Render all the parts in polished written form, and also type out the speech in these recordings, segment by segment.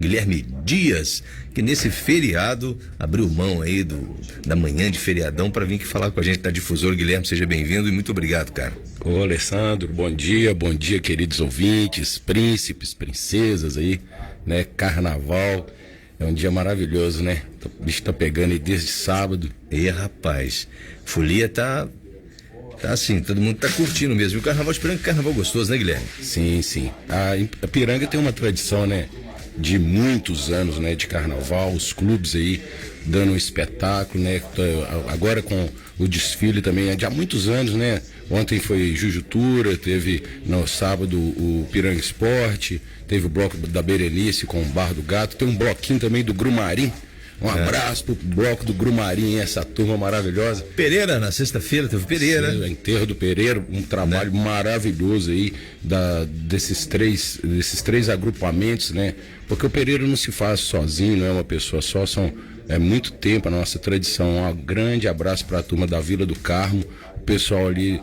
Guilherme Dias, que nesse feriado abriu mão aí da manhã de feriadão para vir aqui falar com a gente na Difusora. Guilherme, seja bem-vindo e muito obrigado, cara. Ô Alessandro, bom dia, queridos ouvintes, príncipes, princesas aí, né? Carnaval, é um dia maravilhoso, né? O bicho tá pegando aí desde sábado. E rapaz, folia tá assim, todo mundo tá curtindo mesmo. E o carnaval, esperando que carnaval gostoso, né, Guilherme? Sim, sim. A Piranga tem uma tradição, né? De muitos anos, né? De carnaval, os clubes aí dando um espetáculo, né? Agora com o desfile também é de há muitos anos, né? Ontem foi Jujutura, teve no sábado o Piranga Esporte, teve o bloco da Berenice com o Bar do Gato, tem um bloquinho também do Grumarim. Um abraço pro bloco do Grumarim, essa turma maravilhosa. Pereira, na sexta-feira, teve Pereira. Sim, enterro do Pereira, um trabalho maravilhoso aí desses três agrupamentos, né? Porque o Pereira não se faz sozinho, não é uma pessoa só, é muito tempo a nossa tradição. Um grande abraço para a turma da Vila do Carmo, o pessoal ali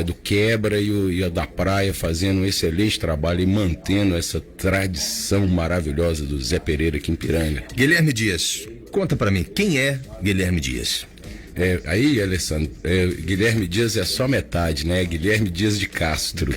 do Quebra e a da Praia fazendo um excelente trabalho e mantendo essa tradição maravilhosa do Zé Pereira aqui em Piranga. Guilherme Dias, conta para mim, quem é Guilherme Dias? Aí, Alessandro, Guilherme Dias é só metade, né? Guilherme Dias de Castro.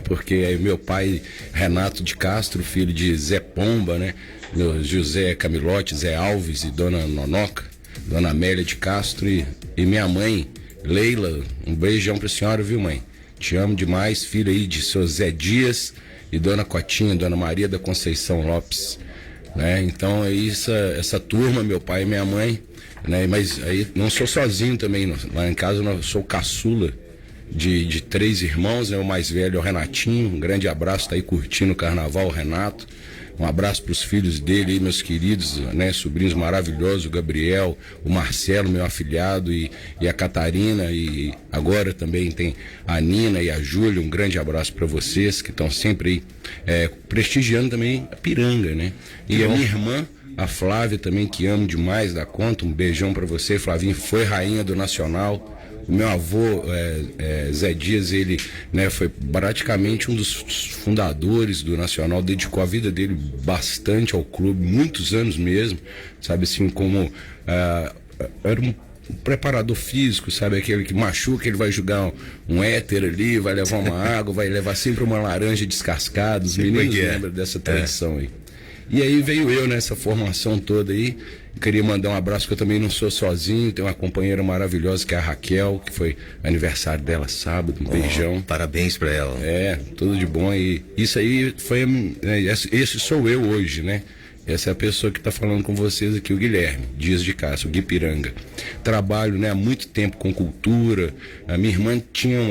Porque meu pai, Renato de Castro, filho de Zé Pomba, né? Meu José Camilote, Zé Alves e Dona Nonoca, Dona Amélia de Castro e minha mãe, Leila. Um beijão pra senhora, viu, mãe? Te amo demais, filho aí de seu Zé Dias e Dona Cotinha, Dona Maria da Conceição Lopes, né? Então aí essa turma, meu pai e minha mãe, né? Mas aí não sou sozinho também, não. Lá em casa eu sou caçula de 3 irmãos, né? O mais velho é o Renatinho, um grande abraço, tá aí curtindo o carnaval, o Renato. Um abraço para os filhos dele aí, meus queridos, né, sobrinhos maravilhosos, o Gabriel, o Marcelo, meu afilhado, e a Catarina, e agora também tem a Nina e a Júlia. Um grande abraço para vocês que estão sempre aí prestigiando também a Piranga, né? E a minha irmã, a Flávia também, que amo demais da conta. Um beijão para você, Flavinha, foi rainha do Nacional. O meu avô, Zé Dias, ele, né, foi praticamente um dos fundadores do Nacional, dedicou a vida dele bastante ao clube, muitos anos mesmo, sabe, assim, como era um preparador físico, sabe, aquele que machuca, ele vai jogar um éter ali, vai levar uma água, vai levar sempre uma laranja descascada. Os meninos lembram dessa tradição aí. E aí veio eu nessa formação toda aí. Queria mandar um abraço, que eu também não sou sozinho, tenho uma companheira maravilhosa que é a Raquel, que foi aniversário dela sábado. Um beijão. Parabéns pra ela. Tudo de bom. E isso aí foi, esse sou eu hoje, né? Essa é a pessoa que está falando com vocês aqui, o Guilherme Dias de Castro, o Gui Piranga. Trabalho, né, há muito tempo com cultura. A minha irmã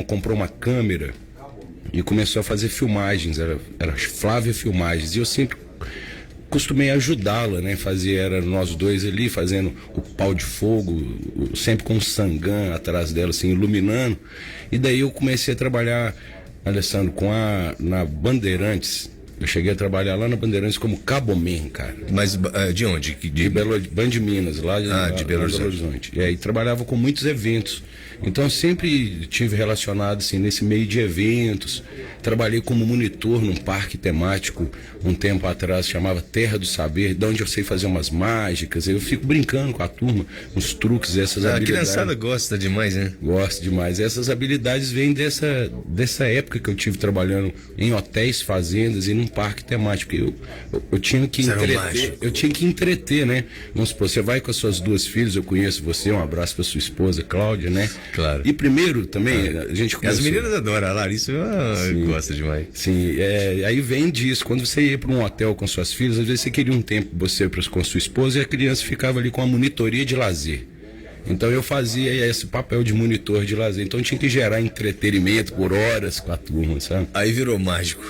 comprou uma câmera e começou a fazer filmagens, era Flávia Filmagens, e eu sempre costumei ajudá-la, né? Era nós dois ali fazendo o pau de fogo, sempre com o sangã atrás dela, assim, iluminando. E daí eu comecei a trabalhar, Alessandro, na Bandeirantes. Eu cheguei a trabalhar lá na Bandeirantes como caboman, cara. Mas de onde? De Minas, lá de Belo Horizonte. E aí trabalhava com muitos eventos. Então sempre tive relacionado assim nesse meio de eventos. Trabalhei como monitor num parque temático um tempo atrás, chamava Terra do Saber, de onde eu sei fazer umas mágicas. Eu fico brincando com a turma, uns truques, essas habilidades. A criançada gosta demais, né? Gosto demais. Essas habilidades vêm dessa época que eu tive trabalhando em hotéis, fazendas e num parque temático. Eu tinha que entreter, entreter, né? Vamos supor, você vai com as suas 2 filhas, eu conheço você, um abraço para sua esposa, Cláudia, né? Claro. E primeiro também, a gente começou... As meninas adoram, a Larissa gosta demais. Sim, aí vem disso, quando você ia para um hotel com suas filhas, às vezes você queria um tempo com sua esposa e a criança ficava ali com a monitoria de lazer. Então eu fazia esse papel de monitor de lazer, então tinha que gerar entretenimento por horas com a turma, sabe? Aí virou mágico.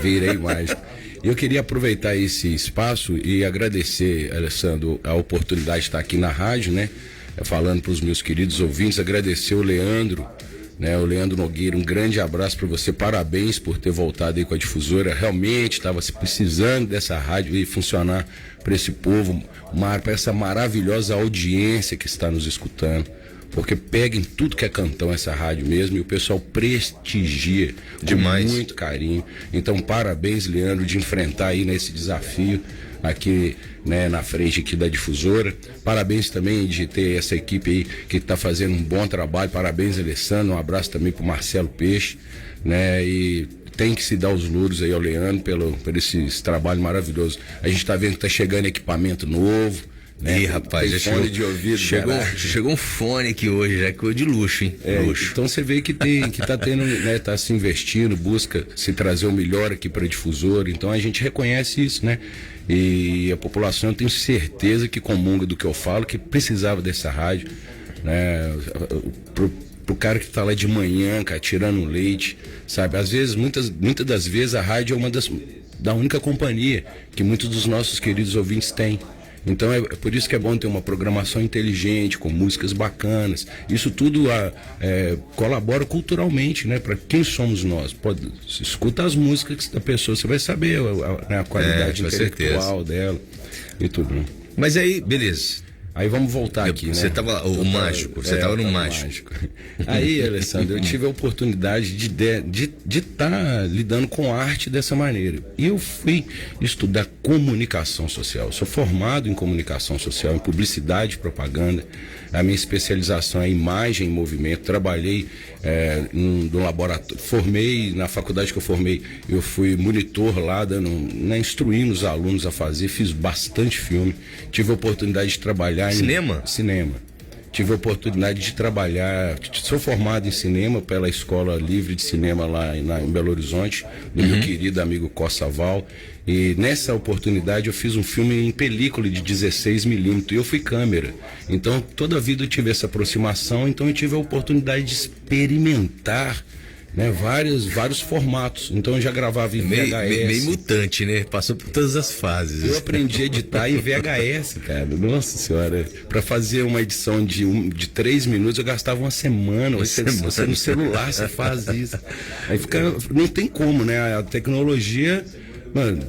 Virei mágico. Eu queria aproveitar esse espaço e agradecer, Alessandro, a oportunidade de estar aqui na rádio, né? Falando para os meus queridos ouvintes, agradecer o Leandro, né? O Leandro Nogueira, um grande abraço para você, parabéns por ter voltado aí com a Difusora. Realmente estava se precisando dessa rádio e funcionar para esse povo, para essa maravilhosa audiência que está nos escutando. Porque pega em tudo que é cantão essa rádio mesmo, e o pessoal prestigia demais, com muito carinho. Então parabéns, Leandro, de enfrentar aí nesse desafio aqui, né, na frente aqui da difusora. Parabéns também de ter essa equipe aí que está fazendo um bom trabalho. Parabéns, Alessandro. Um abraço também para o Marcelo Peixe, né? E tem que se dar os louros aí ao Leandro por esse trabalho maravilhoso. A gente está vendo que está chegando equipamento novo, né? Ih, rapaz, já fone de ouvido. Chegou um fone aqui hoje, já que de luxo, hein? Luxo. Então você vê que tá tendo, né, tá se investindo, busca se trazer o melhor aqui para a difusora. Então a gente reconhece isso, né? E a população, eu tenho certeza que comunga do que eu falo, que precisava dessa rádio, né? Pro cara que tá lá de manhã, cara, tirando leite, sabe? Às vezes, muitas das vezes a rádio é uma da única companhia que muitos dos nossos queridos ouvintes têm. Então é por isso que é bom ter uma programação inteligente, com músicas bacanas. Isso tudo colabora culturalmente, né? Para quem somos nós. Escuta as músicas da pessoa, você vai saber a qualidade intelectual dela e tudo, né? Mas aí, beleza. Aí vamos voltar aqui, né? Você tava mágico, você tava no mágico. Aí, Alessandro, eu tive a oportunidade de estar lidando com arte dessa maneira. E eu fui estudar comunicação social. Eu sou formado em comunicação social, em publicidade e propaganda. A minha especialização é imagem e movimento. Trabalhei no laboratório, formei, na faculdade que eu formei, eu fui monitor lá, instruindo os alunos a fazer, fiz bastante filme. Tive a oportunidade de trabalhar Cinema? Cinema. Tive a oportunidade de trabalhar, sou formado em cinema pela Escola Livre de Cinema lá em Belo Horizonte, do meu querido amigo Costa Val. E nessa oportunidade eu fiz um filme em película de 16mm e eu fui câmera. Então toda a vida eu tive essa aproximação, então eu tive a oportunidade de experimentar, né, vários formatos. Então eu já gravava em VHS. Meio mutante, né? Passou por todas as fases. Eu aprendi a editar em VHS, cara. Nossa senhora. Pra fazer uma edição de 3 minutos eu gastava uma semana. Você no celular você faz isso. Aí não tem como, né? A tecnologia... Mano,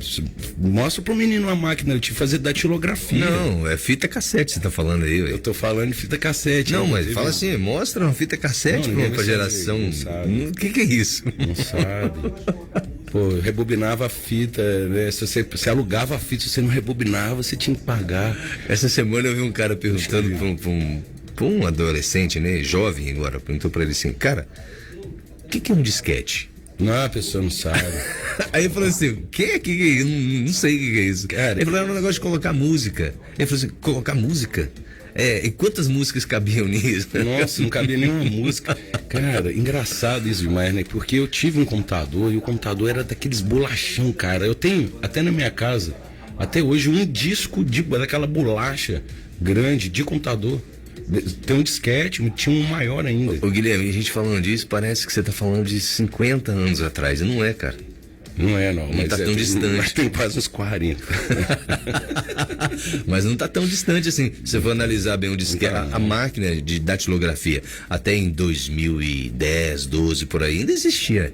mostra pro menino uma máquina, eu tive que fazer datilografia. Não, é fita cassete você tá falando aí, velho. Eu tô falando de fita cassete. Não, mas fala assim, mostra uma fita cassete pra geração. Não sabe. O que é isso? Não sabe. Pô, eu rebobinava a fita, né? Se você alugava a fita, se você não rebobinava, você tinha que pagar. Essa semana eu vi um cara perguntando pra um adolescente, né, jovem agora, perguntou pra ele assim, cara, o que é um disquete? Não, a pessoa não sabe. Aí ele falou assim, que é isso? Não sei o que é isso. Cara, ele falou, era um negócio de colocar música. Ele falou assim, colocar música? E quantas músicas cabiam nisso? Nossa, não cabia nenhuma música. Cara, engraçado isso demais, né? Porque eu tive um computador e o computador era daqueles bolachão, cara. Eu tenho, até na minha casa, até hoje, um disco daquela bolacha grande de computador. Tem um disquete, tinha um maior ainda. Ô Guilherme, a gente falando disso, parece que você tá falando de 50 anos atrás. E não é, cara. Não é, não. Não tá tão distante. Mas tem quase uns 40. Mas não tá tão distante assim. Se você for analisar bem o disquete, a máquina de datilografia, até em 2010, 12, por aí, ainda existia.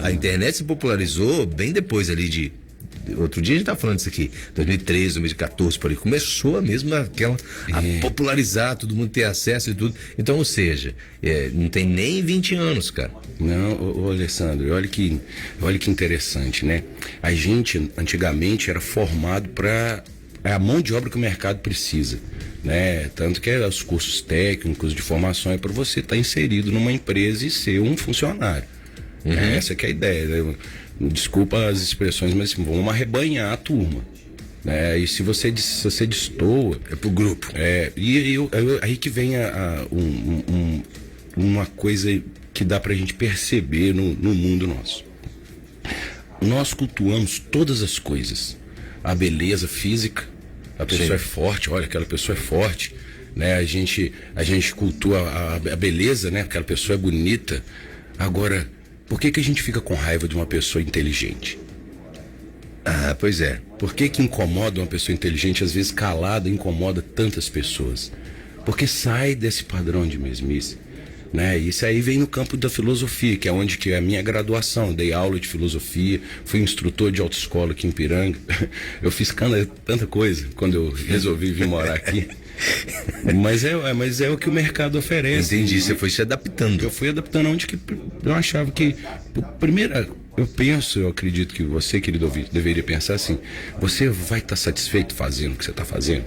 A internet se popularizou bem depois ali de... Outro dia a gente tava falando disso aqui, 2013, 2014, por aí. Começou mesmo a popularizar, todo mundo ter acesso e tudo. Então, ou seja, não tem nem 20 anos, cara. Não, ô Alessandro, olha que interessante, né? A gente, antigamente, era formado para a mão de obra que o mercado precisa, né? Tanto que os cursos técnicos de formação é para você estar inserido numa empresa e ser um funcionário. Essa que é a ideia, né? Desculpa as expressões, mas assim, vamos arrebanhar a turma, né? E se você destoa, é pro grupo. Aí que vem uma coisa que dá pra gente perceber no mundo nosso. Nós cultuamos todas as coisas. A beleza física, a pessoa é forte, olha, aquela pessoa é forte, né? A gente cultua a beleza, né? Aquela pessoa é bonita. Agora, por que a gente fica com raiva de uma pessoa inteligente? Ah, pois é. Por que incomoda uma pessoa inteligente, às vezes calada, incomoda tantas pessoas? Porque sai desse padrão de mesmice, né? Isso aí vem no campo da filosofia, que é onde que é a minha graduação. Eu dei aula de filosofia, fui instrutor de autoescola aqui em Piranga. Eu fiz tanta coisa quando eu resolvi vir morar aqui. Mas é o que o mercado oferece. Entendi, você foi se adaptando. Eu fui adaptando onde que eu achava que eu acredito que você, querido ouvinte, deveria pensar assim: você vai estar satisfeito fazendo o que você está fazendo?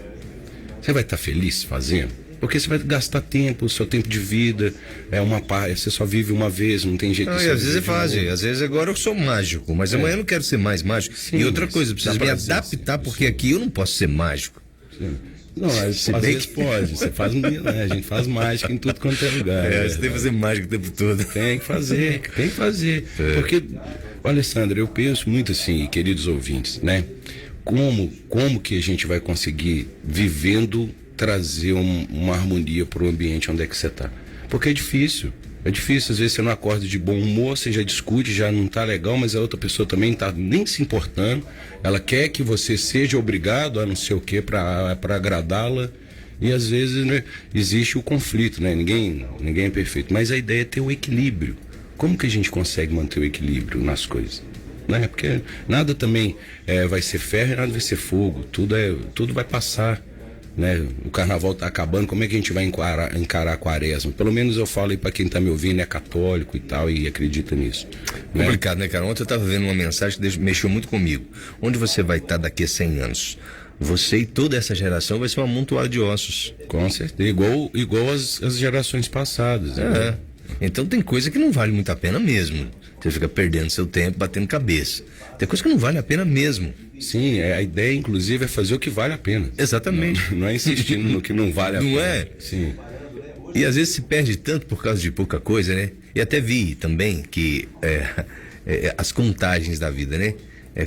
Você vai estar feliz fazendo? Porque você vai gastar tempo, o seu tempo de vida é uma parte, você só vive uma vez, não tem jeito de às vezes é fácil, às vezes agora eu sou mágico, mas amanhã eu não quero ser mais mágico. Sim, e outra coisa, eu preciso me adaptar, porque aqui eu não posso ser mágico. Sim. Não, às vezes pode, você faz, né? A gente faz mágica em tudo quanto é lugar. Você tem que fazer mágica o tempo todo. Tem que fazer. Porque, Alessandro, eu penso muito assim, queridos ouvintes, né? Como que a gente vai conseguir, vivendo, trazer uma harmonia para o ambiente onde é que você está? Porque é difícil, às vezes você não acorda de bom humor, você já discute, já não está legal, mas a outra pessoa também não está nem se importando, ela quer que você seja obrigado a não sei o que para agradá-la, e às vezes, né, existe o conflito, né? Ninguém é perfeito, mas a ideia é ter o equilíbrio. Como que a gente consegue manter o equilíbrio nas coisas? Né? Porque nada também vai ser ferro e nada vai ser fogo, tudo vai passar. Né? O carnaval está acabando, como é que a gente vai encarar a quaresma? Pelo menos eu falo aí para quem está me ouvindo, é católico e tal, e acredita nisso. Complicado, né, cara? Ontem eu estava vendo uma mensagem que mexeu muito comigo. Onde você vai estar daqui a 100 anos? Você e toda essa geração vai ser um amontoado de ossos. Com certeza, igual as gerações passadas. Né? Então tem coisa que não vale muito a pena mesmo. Você fica perdendo seu tempo, batendo cabeça. Tem coisa que não vale a pena mesmo. Sim, a ideia, inclusive, é fazer o que vale a pena. Exatamente. Não é insistindo no que não vale a pena. Não é? Sim. E às vezes se perde tanto por causa de pouca coisa, né? E até vi também que as contagens da vida, né?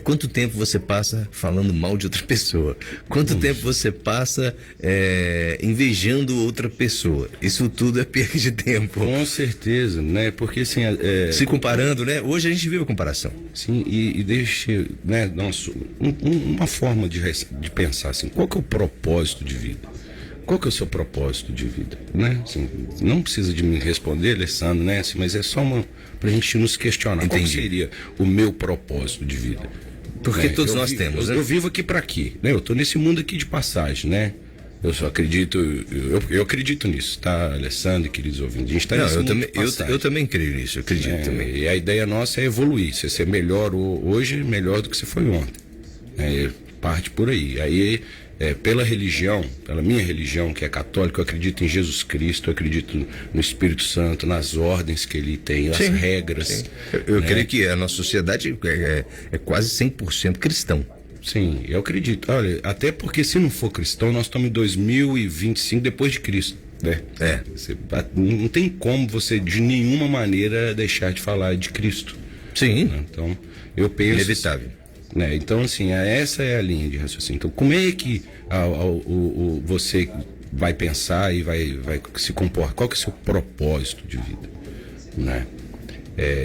Quanto tempo você passa falando mal de outra pessoa? Quanto tempo você passa invejando outra pessoa? Isso tudo é perda de tempo. Com certeza, né? Porque assim... Se comparando, né? Hoje a gente vive a comparação. Sim, e deixa, né, uma forma de pensar assim, qual que é o propósito de vida? Qual que é o seu propósito de vida? Né? Assim, não precisa de me responder, Alessandro, né? Assim, mas é só pra gente nos questionar. Entendi. Qual seria o meu propósito de vida? Porque todos nós temos, né? Eu vivo aqui para quê? Né? Eu tô nesse mundo aqui de passagem, né? Eu só acredito, eu acredito nisso, tá, Alessandro e queridos ouvintes? A gente tá nesse mundo de passagem. Eu também creio nisso, eu acredito também. E a ideia nossa é evoluir, você ser melhor hoje, melhor do que você foi ontem. Parte por aí. Aí, pela religião, pela minha religião, que é católica, eu acredito em Jesus Cristo, eu acredito no Espírito Santo, nas ordens que ele tem, as regras. Sim. Eu creio que a nossa sociedade é quase 100% cristão. Sim, eu acredito. Olha, até porque se não for cristão, nós estamos em 2025 depois de Cristo, né? Não tem como você de nenhuma maneira deixar de falar de Cristo. Sim. Né? Então, eu penso... Inevitável. Né? Então, assim, essa é a linha de raciocínio. Então, como é que você vai pensar e vai se comportar? Qual que é o seu propósito de vida? Né?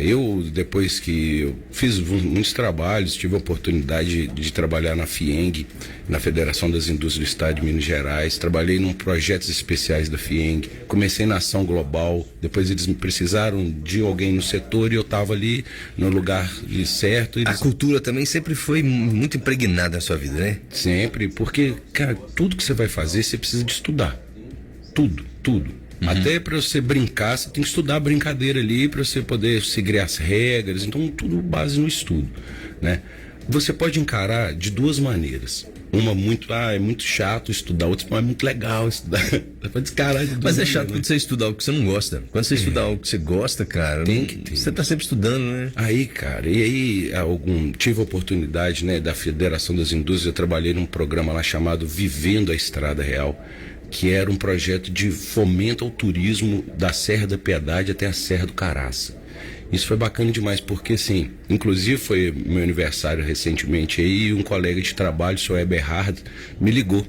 Eu, depois que eu fiz muitos trabalhos, tive a oportunidade de trabalhar na FIENG, na Federação das Indústrias do Estado de Minas Gerais, trabalhei em projetos especiais da FIENG, comecei na ação global, depois eles precisaram de alguém no setor e eu estava ali no lugar certo. A cultura também sempre foi muito impregnada na sua vida, né? Sempre, porque, cara, tudo que você vai fazer, você precisa de estudar. Tudo. Até para você brincar, você tem que estudar a brincadeira ali para você poder seguir as regras. Então, tudo base no estudo, né? Você pode encarar de duas maneiras. Uma é muito chato estudar, outra é muito legal estudar. Você pode encarar de duas Mas é maneiras, chato quando você estudar algo que você não gosta. Quando você estudar algo que você gosta, cara, você tá sempre estudando, né? Aí, cara, tive a oportunidade, né, da Federação das Indústrias, eu trabalhei num programa lá chamado Vivendo a Estrada Real, que era um projeto de fomento ao turismo da Serra da Piedade até a Serra do Caraça. Isso foi bacana demais, porque assim, inclusive foi meu aniversário recentemente aí, e um colega de trabalho, o Sr. Eberhard, me ligou.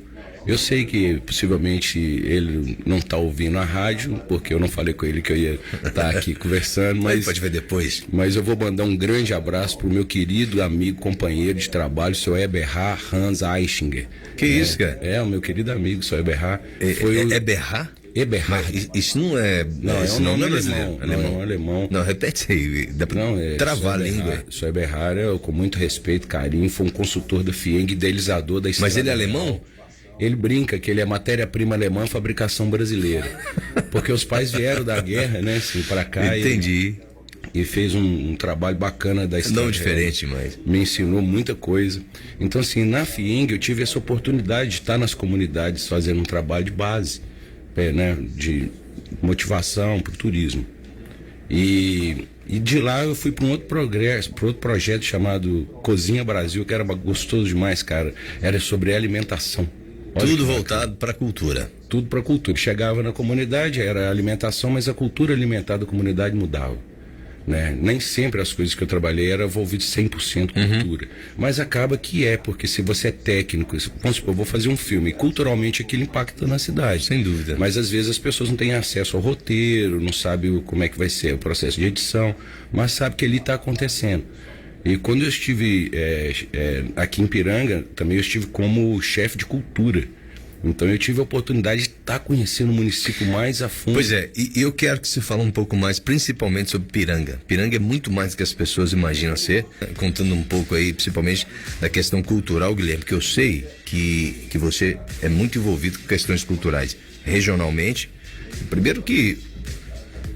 Eu sei que possivelmente ele não está ouvindo a rádio, porque eu não falei com ele que eu ia estar aqui conversando, mas pode ver depois. Mas eu vou mandar um grande abraço pro meu querido amigo, companheiro de trabalho, o Sr. Eberhard Hans Eichinger. Que isso, cara? O meu querido amigo, o Sr. Eberhard. Eberhard? Eberhard. Isso não é. Não, isso não é brasileiro. Alemão. Não, é um alemão. Não, repete aí. Dá pra travar a língua. O Sr. Eberhard, com muito respeito, carinho, foi um consultor da FIENG, idealizador da estrada. Mas ele é alemão? Ele brinca que ele é matéria-prima alemã, fabricação brasileira. Porque os pais vieram da guerra, né, assim, pra cá. Entendi. e fez um trabalho bacana da história. Não diferente, mas Me ensinou muita coisa. Então, assim, na FIENG eu tive essa oportunidade de estar nas comunidades fazendo um trabalho de base, né, de motivação para o turismo. E de lá eu fui para um outro projeto chamado Cozinha Brasil, que era gostoso demais, cara. Era sobre alimentação. Olha tudo voltado para a cultura. Tudo para a cultura. Chegava na comunidade, era alimentação, mas a cultura alimentar da comunidade mudava. Né? Nem sempre as coisas que eu trabalhei eram envolvidas 100% cultura. Mas acaba que porque se você é técnico, vamos supor, eu vou fazer um filme, e culturalmente aquilo impacta na cidade. Sem dúvida. Mas às vezes as pessoas não têm acesso ao roteiro, não sabem como é que vai ser o processo de edição, mas sabe que ali está acontecendo. E quando eu estive aqui em Piranga, também eu estive como chefe de cultura. Então eu tive a oportunidade de estar conhecendo o município mais a fundo. Pois é, e eu quero que você fale um pouco mais, principalmente sobre Piranga. Piranga é muito mais do que as pessoas imaginam ser, contando um pouco aí, principalmente da questão cultural, Guilherme, porque eu sei que você é muito envolvido com questões culturais regionalmente. Primeiro que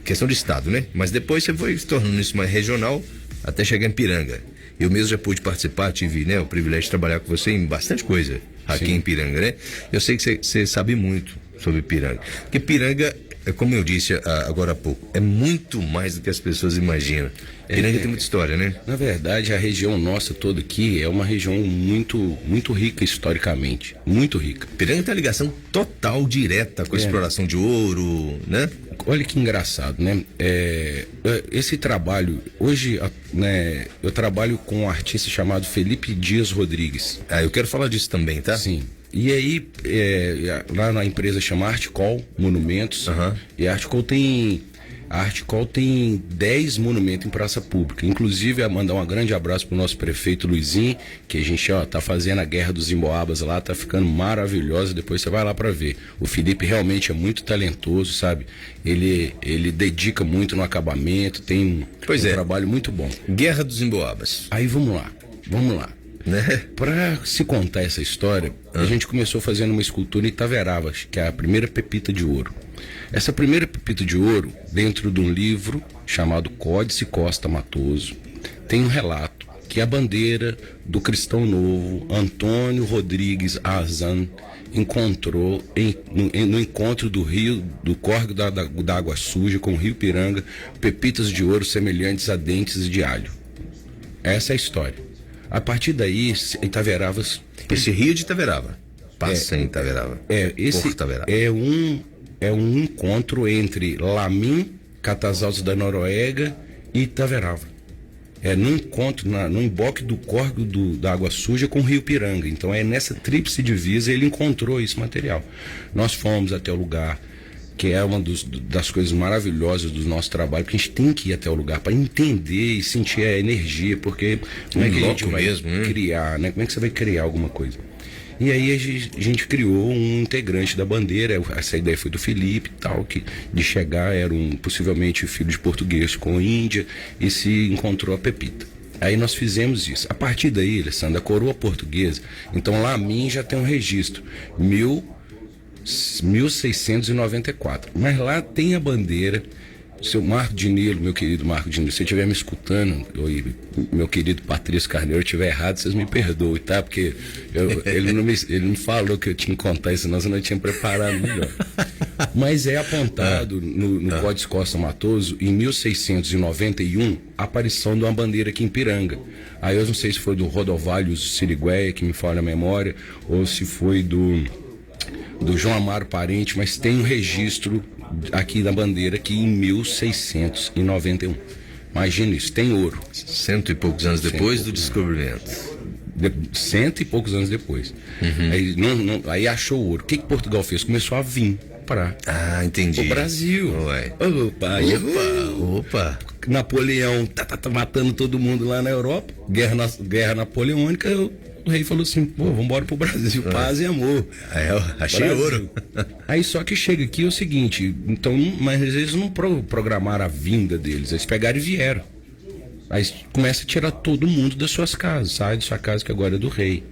questão de estado, né? Mas depois você foi se tornando isso mais regional até chegar em Piranga. Eu mesmo já pude participar, tive, né, o privilégio de trabalhar com você em bastante coisa aqui Sim. em Piranga, né? Eu sei que você sabe muito sobre Piranga. Porque Piranga, como eu disse agora há pouco, é muito mais do que as pessoas imaginam. Piranga tem muita história, né? Na verdade, a região nossa toda aqui é uma região muito rica historicamente. Muito rica. Piranga tem uma ligação total, direta com a exploração de ouro, né? Olha que engraçado, né? Esse trabalho, hoje, né, eu trabalho com um artista chamado Felipe Dias Rodrigues. Eu quero falar disso também, tá? Sim. E aí, lá na empresa chama Artcol Monumentos, e a Artcol tem 10 monumentos em praça pública. Inclusive, mandar um grande abraço pro nosso prefeito Luizinho, que a gente tá fazendo a Guerra dos Emboabas lá, tá ficando maravilhosa. Depois você vai lá para ver. O Felipe realmente é muito talentoso, sabe? Ele dedica muito no acabamento, tem um trabalho muito bom. Guerra dos Emboabas. Aí vamos lá. Né? Para se contar essa história, a gente começou fazendo uma escultura em Itaveravas, que é a primeira pepita de ouro. Essa primeira pepita de ouro, dentro de um livro chamado Códice Costa Matoso, tem um relato que a bandeira do Cristão Novo, Antônio Rodrigues Arzan, encontrou no encontro do córrego da Água Suja com o Rio Piranga, pepitas de ouro semelhantes a dentes de alho. Essa é a história. A partir daí, Itaveravas... Esse rio de Itaverava. Passa em Itaverava. Esse é um encontro entre Lamin, Catasaltos da Noruega e Itaverava. No encontro, no emboque do córrego da Água Suja com o Rio Piranga. Então nessa tríplice divisa ele encontrou esse material. Nós fomos até o lugar, que é uma das coisas maravilhosas do nosso trabalho, porque a gente tem que ir até o lugar para entender e sentir a energia, porque como é que a gente vai criar, né? Como é que você vai criar alguma coisa? E aí a gente criou um integrante da bandeira. Essa ideia foi do Felipe e tal, que de chegar era possivelmente filho de português com Índia, e se encontrou a pepita. Aí nós fizemos isso. A partir daí, Alessandra, a coroa portuguesa, então lá a mim já tem um registro, 1694. Mas lá tem a bandeira. Seu Marco Dinilo, meu querido Marco Dinilo, se você estiver me escutando, meu querido Patrício Carneiro, eu estiver errado, vocês me perdoem, tá? Porque ele não falou que eu tinha que contar isso, senão eu não tinha preparado melhor. Mas é apontado no Códice Costa Matoso, em 1691, a aparição de uma bandeira aqui em Piranga. Aí eu não sei se foi do Rodovalho Sirigueia, que me falha a memória, ou se foi do João Amaro Parente, mas tem um registro aqui da bandeira aqui em 1691. Imagina isso, tem ouro. 100 e poucos anos depois do descobrimento. 100 e poucos anos depois. Aí achou ouro. O que Portugal fez? Começou a vir para entendi. O Brasil. Ué. Opa. Napoleão tá matando todo mundo lá na Europa. Guerra napoleônica. O rei falou assim, vamos embora pro Brasil, paz e amor. Achei Brasil. Ouro. Aí só que chega aqui é o seguinte, então, mas eles não programaram a vinda deles, eles pegaram e vieram. Aí começa a tirar todo mundo das suas casas, sai da sua casa que agora é do rei.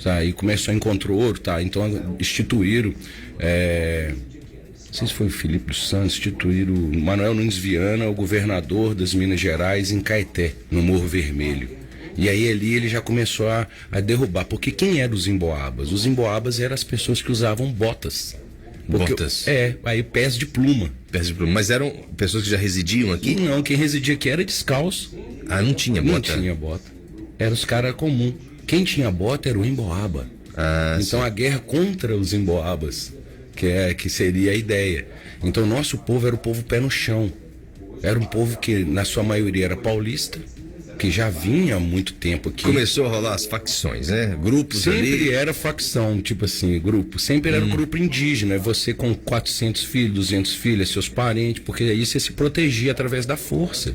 Aí começou a encontrar ouro, tá? Então instituíram sei se foi o Felipe dos Santos, instituíram o Manuel Nunes Viana, o governador das Minas Gerais, em Caeté, no Morro Vermelho. E aí ali ele já começou a derrubar, porque quem eram os emboabas? Os emboabas eram as pessoas que usavam botas. Botas? Aí pés de pluma. Pés de pluma. Mas eram pessoas que já residiam aqui? Não, quem residia aqui era descalço. Ah, não tinha bota? Não tinha bota. Era os caras comuns. Quem tinha bota era o emboaba. Ah, então sim. a guerra contra os emboabas, que seria a ideia. Então nosso povo era o povo pé no chão. Era um povo que na sua maioria era paulista, que já vinha há muito tempo aqui. Começou a rolar as facções, né? Grupos sempre ali. era facção, tipo assim, grupo. Sempre era um grupo indígena. Você com 400 filhos, 200 filhos, seus parentes, porque aí você se protegia através da força.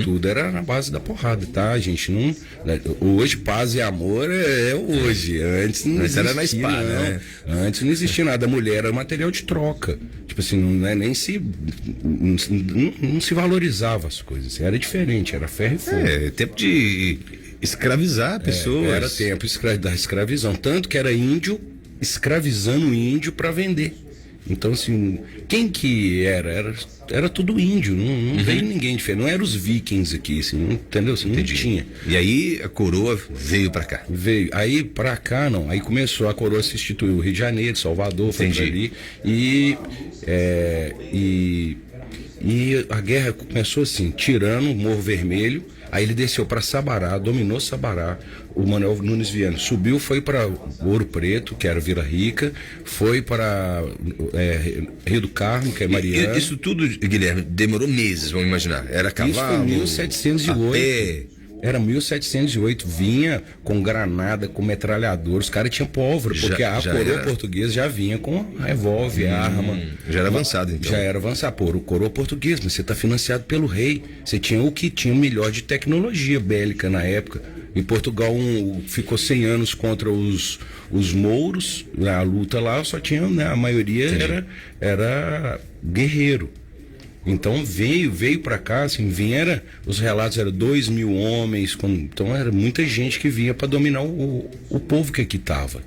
Tudo era na base da porrada, tá? A gente não... Hoje, paz e amor é hoje. Antes não Antes existia, era na espada, não. né? Antes não existia nada. A mulher era material de troca. Tipo assim, não é nem se... Não se valorizava as coisas. Era diferente, era ferro e fogo. É, tempo de escravizar pessoas. Era tempo da escravização. Tanto que era índio escravizando índio para vender. Então, assim, quem que era tudo índio. Não veio ninguém diferente. Não eram os vikings aqui, assim, entendeu? Assim, não tinha. E aí a coroa veio pra cá. Veio. Aí pra cá, não. Aí começou, a coroa se instituiu o Rio de Janeiro, Salvador, foi pra ali. E a guerra começou assim, tirando o Morro Vermelho. Aí ele desceu para Sabará, dominou Sabará. O Manuel Nunes Viana subiu, foi para Ouro Preto, que era Vila Rica, foi para Rio do Carmo, que é Mariana. Isso tudo, Guilherme, demorou meses, vamos imaginar. Era cavalo, Isso foi em 1708. a pé. Era 1708, vinha com granada, com metralhador, os caras tinham pólvora, porque a coroa portuguesa já vinha com revólver, arma. Já era avançado, então. Já era avançado. Pô, o coroa portuguesa, mas você está financiado pelo rei. Você tinha o que tinha o melhor de tecnologia bélica na época. Em Portugal ficou 100 anos contra os mouros, a luta lá só tinha, né, a maioria era guerreiro. Então veio para cá, assim, os relatos eram 2.000 homens, então era muita gente que vinha para dominar o povo que aqui estava.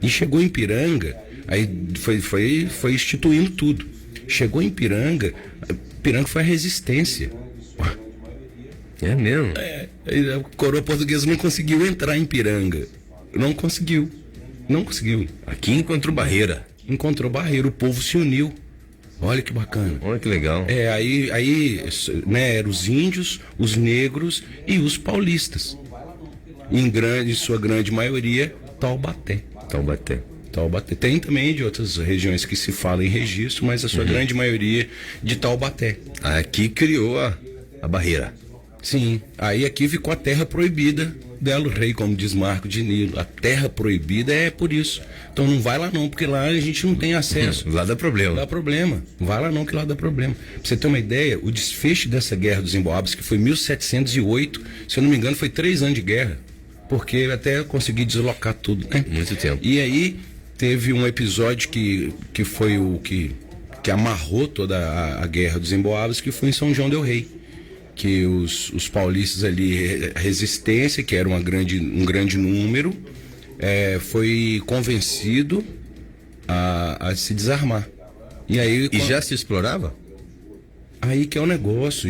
E chegou em Ipiranga, aí foi instituindo tudo. Chegou em Ipiranga foi a resistência. É mesmo? A coroa portuguesa não conseguiu entrar em Ipiranga. Não conseguiu. Aqui encontrou barreira. Encontrou barreira, o povo se uniu. Olha que bacana. Olha que legal. Aí né, eram os índios, os negros e os paulistas. Em sua grande maioria, Taubaté. Tem também de outras regiões que se fala em registro, mas a sua grande maioria de Taubaté. Aqui criou a barreira. Sim, aí aqui ficou a terra proibida del Rei, como diz Marco de Nilo. A terra proibida é por isso. Então não vai lá não, porque lá a gente não tem acesso. Lá dá problema. Dá problema. Vai lá não, que lá dá problema. Pra você ter uma ideia, o desfecho dessa guerra dos emboabas, que foi em 1708, se eu não me engano, foi 3 anos de guerra. Porque até consegui deslocar tudo, né? Muito tempo. E aí teve um episódio que foi o que amarrou toda a guerra dos emboabas, que foi em São João del Rei. Que os paulistas ali, a resistência, que era um grande número, foi convencido a se desarmar. E já se explorava? Aí que é o negócio,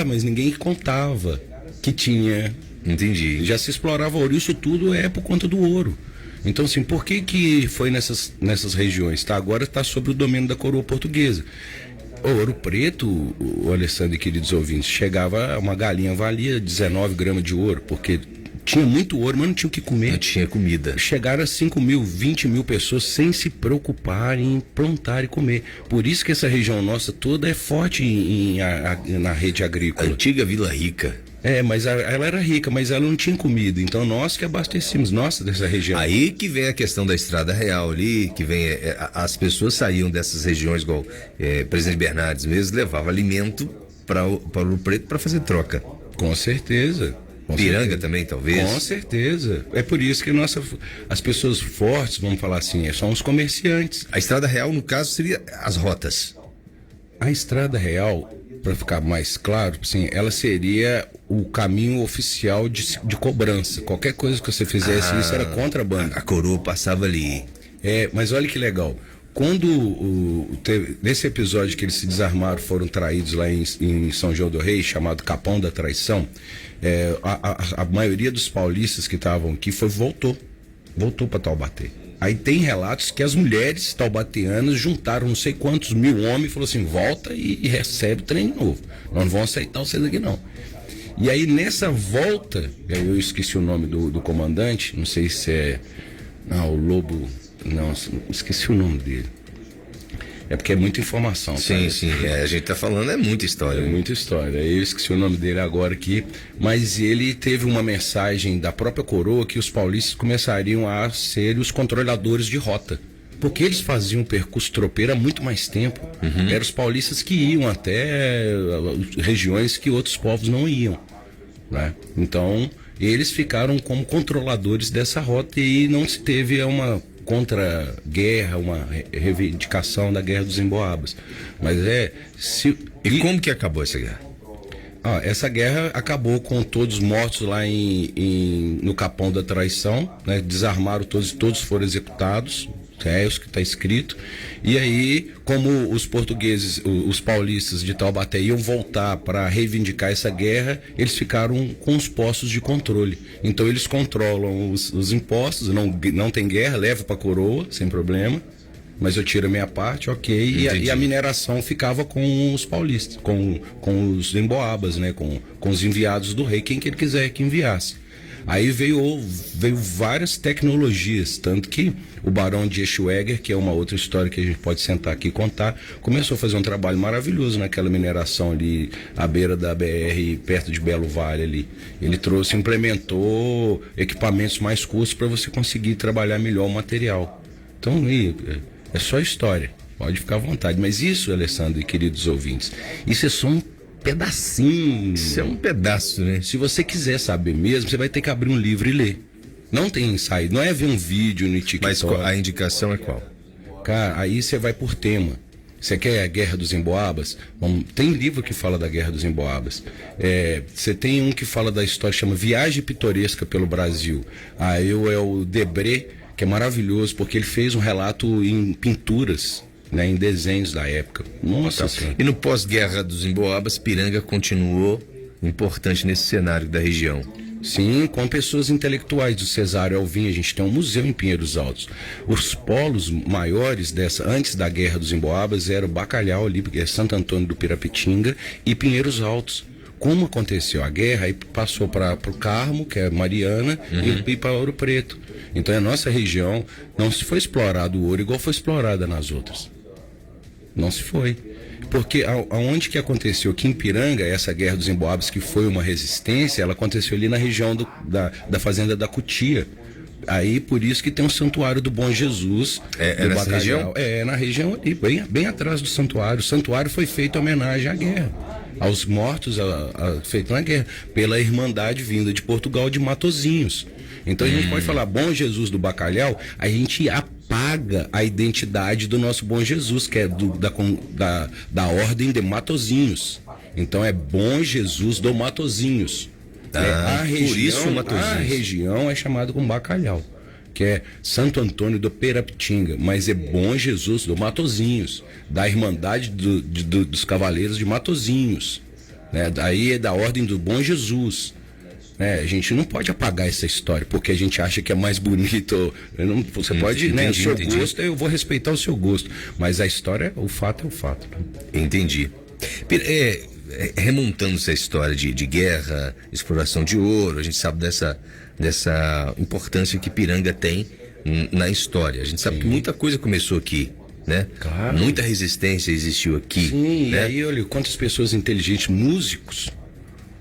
mas ninguém contava que tinha. Entendi. Já se explorava ouro, isso tudo é por conta do ouro. Então, assim, por que foi nessas regiões? Tá? Agora está sob o domínio da coroa portuguesa. O Ouro Preto, o Alessandro e queridos ouvintes, chegava, uma galinha valia 19 gramas de ouro, porque tinha muito ouro, mas não tinha o que comer. Não tinha comida. Chegaram a 5.000, 20.000 pessoas sem se preocuparem em plantar e comer. Por isso que essa região nossa toda é forte na rede agrícola. A antiga Vila Rica. Mas ela era rica, mas ela não tinha comida. Então nós que abastecemos, dessa região. Aí que vem a questão da Estrada Real ali, que vem. As pessoas saíam dessas regiões, igual Presidente Bernardes mesmo, levava alimento para o Ouro Preto para fazer troca. Com certeza. Piranga também, talvez. Com certeza. É por isso que as pessoas fortes, vamos falar assim, são os comerciantes. A Estrada Real, no caso, seria as rotas. A Estrada Real, para ficar mais claro, assim, ela seria o caminho oficial de cobrança. Qualquer coisa que você fizesse, isso era contrabando. A coroa passava ali. Mas olha que legal. quando nesse episódio que eles se desarmaram, foram traídos lá em São João do Rei, chamado Capão da Traição, a maioria dos paulistas que estavam aqui voltou para Taubaté. Aí tem relatos que as mulheres taubateanas juntaram não sei quantos mil homens e falaram assim, volta e recebe o trem de novo. Nós não vamos aceitar vocês aqui não. E aí nessa volta, eu esqueci o nome do comandante, não sei se é... Não, o Lobo... Não, esqueci o nome dele. É porque é muita informação. Sim, sim. A gente tá falando, é muita história. É muita história. Eu esqueci o nome dele agora aqui. Mas ele teve uma mensagem da própria coroa que os paulistas começariam a ser os controladores de rota. Porque eles faziam o percurso tropeiro há muito mais tempo. Eram os paulistas que iam até regiões que outros povos não iam, né? Então, eles ficaram como controladores dessa rota e não se teve uma contra-guerra, uma reivindicação da Guerra dos Emboabas. Mas E como que acabou essa guerra? Essa guerra acabou com todos mortos lá no Capão da Traição, né? Desarmaram todos foram executados, é isso que está escrito. E aí, como os portugueses, os paulistas de Taubaté iam voltar para reivindicar essa guerra, eles ficaram com os postos de controle. Então eles controlam os impostos, não tem guerra, leva para a coroa, sem problema. Mas eu tiro a minha parte, ok. E a mineração ficava com os paulistas, com os emboabas, né? Com os enviados do rei, quem que ele quiser que enviasse. Aí veio várias tecnologias, tanto que o Barão de Eschweiger, que é uma outra história que a gente pode sentar aqui e contar, começou a fazer um trabalho maravilhoso naquela mineração ali, à beira da BR, perto de Belo Vale ali. Ele implementou equipamentos mais curtos para você conseguir trabalhar melhor o material. Então, é só história, pode ficar à vontade. Mas isso, Alessandro e queridos ouvintes, isso é só um pedacinho. Isso é um pedaço, né? Se você quiser saber mesmo, você vai ter que abrir um livro e ler. Não tem ensaio, não é ver um vídeo no TikTok. Mas a indicação é qual? Cara, aí você vai por tema. Você quer a Guerra dos Emboabas? Tem livro que fala da Guerra dos Emboabas. Você tem um que fala da história, chama Viagem Pitoresca pelo Brasil. Aí é o Debré, que é maravilhoso, porque ele fez um relato em pinturas, né, em desenhos da época. Nossa Senhora. E no pós-guerra dos Emboabas, Piranga continuou importante nesse cenário da região. Sim, com pessoas intelectuais do Cesário Alvim. A gente tem um museu em Pinheiros Altos. Os polos maiores antes da Guerra dos Emboabas eram Bacalhau ali, porque é Santo Antônio do Pirapitinga, e Pinheiros Altos. Como aconteceu a guerra, aí passou para o Carmo, que é Mariana, e para Ouro Preto. Então a nossa região não se foi explorado o ouro igual foi explorada nas outras. Não se foi. Porque aonde que aconteceu? Aqui em Piranga, essa Guerra dos Emboabas, que foi uma resistência, ela aconteceu ali na região da fazenda da Cutia. Aí, por isso que tem um santuário do Bom Jesus. É nessa região? É, na região ali, bem atrás do santuário. O santuário foi feito em homenagem à guerra, aos mortos feito na guerra, pela Irmandade vinda de Portugal, de Matozinhos. Então a gente pode falar Bom Jesus do Bacalhau, a gente apaga a identidade do nosso Bom Jesus, que é da ordem de Matozinhos. Então é Bom Jesus do Matozinhos. Por isso Matozinhos. A região é chamada como Bacalhau, que é Santo Antônio do Pirapitinga, mas é Bom Jesus do Matozinhos, da Irmandade dos Cavaleiros de Matozinhos, né? Daí é da ordem do Bom Jesus. A gente não pode apagar essa história porque a gente acha que é mais bonito. Você pode, né? O seu gosto, eu vou respeitar o seu gosto, mas a história, o fato é o fato. Entendi. Remontando essa história de guerra, exploração de ouro, a gente sabe dessa importância que Piranga tem na história. A gente sabe que muita coisa começou aqui, né? Claro. Muita resistência existiu aqui. Sim, né? E aí, olha, quantas pessoas inteligentes, músicos.